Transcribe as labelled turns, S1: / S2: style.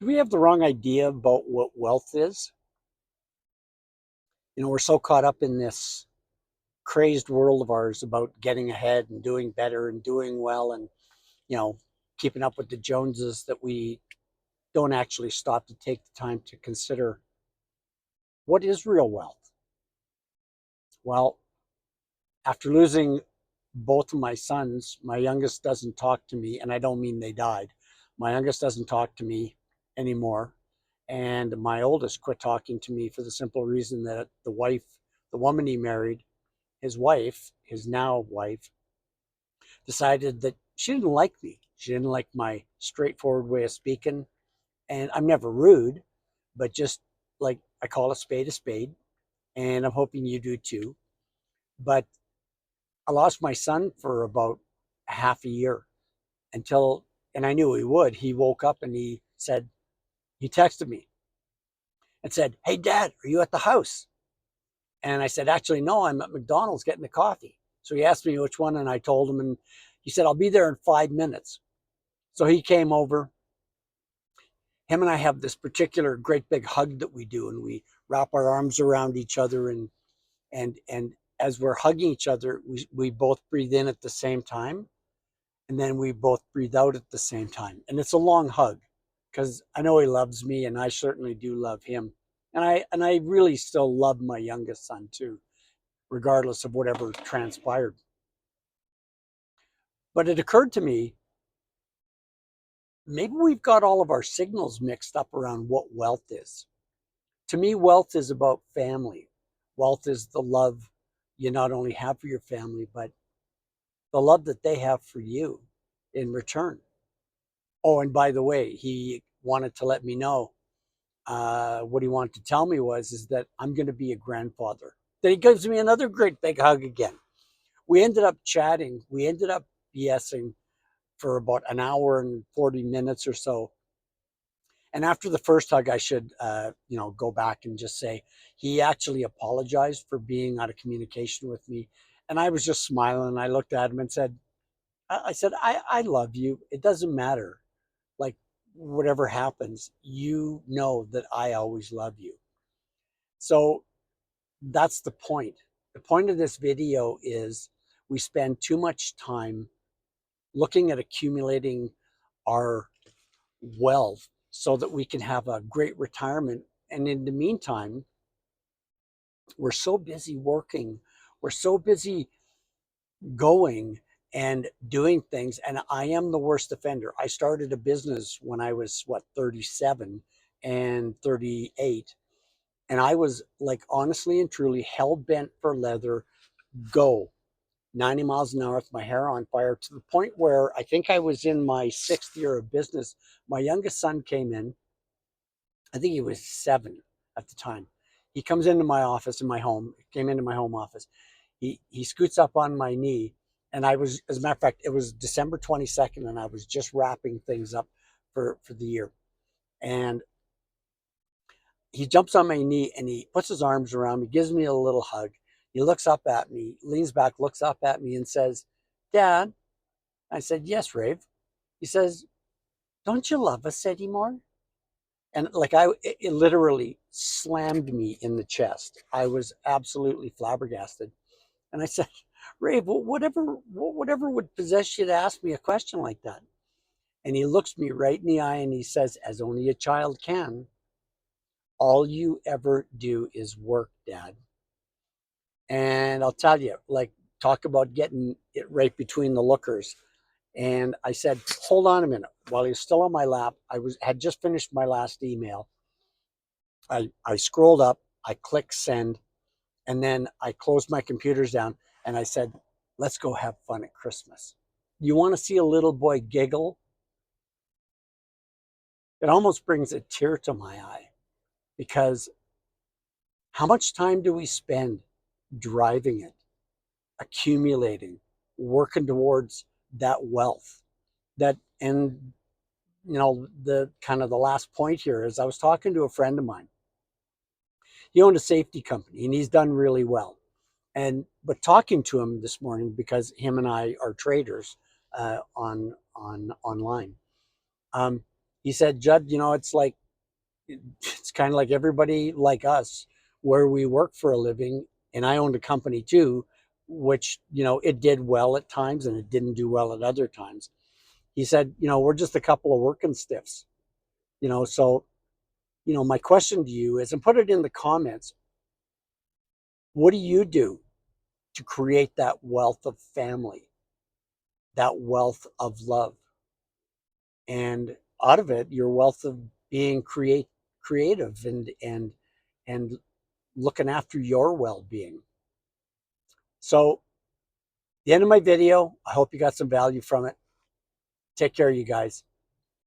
S1: Do we have the wrong idea about what wealth is? We're so caught up in this crazed world of ours about getting ahead and doing better and doing well and, you know, keeping up with the Joneses that we don't actually stop to take the time to consider what is real wealth. Well, after losing both of my sons, my youngest doesn't talk to me, and I don't mean they died. My youngest doesn't talk to me anymore, and my oldest quit talking to me for the simple reason that the woman he married, his wife, his now wife, decided that she didn't like me. She didn't like my straightforward way of speaking, and I'm never rude, but just like I call a spade, and I'm hoping you do too. But I lost my son for about half a year until, and I knew he would. He woke up and he texted me and said, "Hey, Dad, are you at the house?" And I said, "Actually, no, I'm at McDonald's getting the coffee." So he asked me which one, and I told him, and he said, "I'll be there in 5 minutes." So he came over. Him and I have this particular great big hug that we do, and we wrap our arms around each other, and as we're hugging each other, we both breathe in at the same time, and then we both breathe out at the same time. And it's a long hug because I know he loves me, and I certainly do love him. And I really still love my youngest son too, regardless of whatever transpired. But it occurred to me, maybe we've got all of our signals mixed up around what wealth is. To me, wealth is about family. Wealth is the love you not only have for your family, but the love that they have for you in return. Oh, and by the way, he wanted to let me know, what he wanted to tell me was is that I'm going to be a grandfather. Then he gives me another great big hug again. We ended up chatting. We ended up BSing for about an hour and 40 minutes or so. And after the first hug, I should, go back and just say he actually apologized for being out of communication with me. And I was just smiling. I looked at him and said, I said, I love you. It doesn't matter. Like, whatever happens, you know that I always love you. So that's the point. The point of this video is we spend too much time looking at accumulating our wealth so that we can have a great retirement. And in the meantime, we're so busy working, we're so busy going and doing things. And I am the worst offender. I started a business when I was, 37 and 38. And I was like, honestly and truly, hell bent for leather, go 90 miles an hour with my hair on fire, to the point where I think I was in my sixth year of business. My youngest son came in. I think he was 7 at the time. He comes into my office in my home, came into my home office. He scoots up on my knee. And I was, as a matter of fact, it was December 22nd, and I was just wrapping things up for the year. And he jumps on my knee and he puts his arms around me, gives me a little hug. He looks up at me, leans back, looks up at me, and says, "Dad." I said, "Yes, Rave." He says, "Don't you love us anymore?" And like it literally slammed me in the chest. I was absolutely flabbergasted. And I said, "Rave, whatever would possess you to ask me a question like that?" And he looks me right in the eye and he says, as only a child can, "All you ever do is work, Dad." And I'll tell you, like, talk about getting it right between the lookers. And I said, "Hold on a minute." While he was still on my lap, had just finished my last email. I scrolled up, I clicked send, and then I closed my computers down and I said, "Let's go have fun at Christmas." You want to see a little boy giggle? It almost brings a tear to my eye, because how much time do we spend driving it, accumulating, working towards that wealth? And the kind of the last point here is, I was talking to a friend of mine. He owned a safety company and he's done really well. And but talking to him this morning, because him and I are traders, on online. Um, He said, Judd, it's kind of like everybody like us, where we work for a living, and I owned a company too, which, it did well at times and it didn't do well at other times. He said, we're just a couple of working stiffs, so, my question to you is, and put it in the comments, what do you do to create that wealth of family, that wealth of love, and out of it, your wealth of being creative and looking after your well-being. So, the end of my video. I hope you got some value from it. Take care, you guys.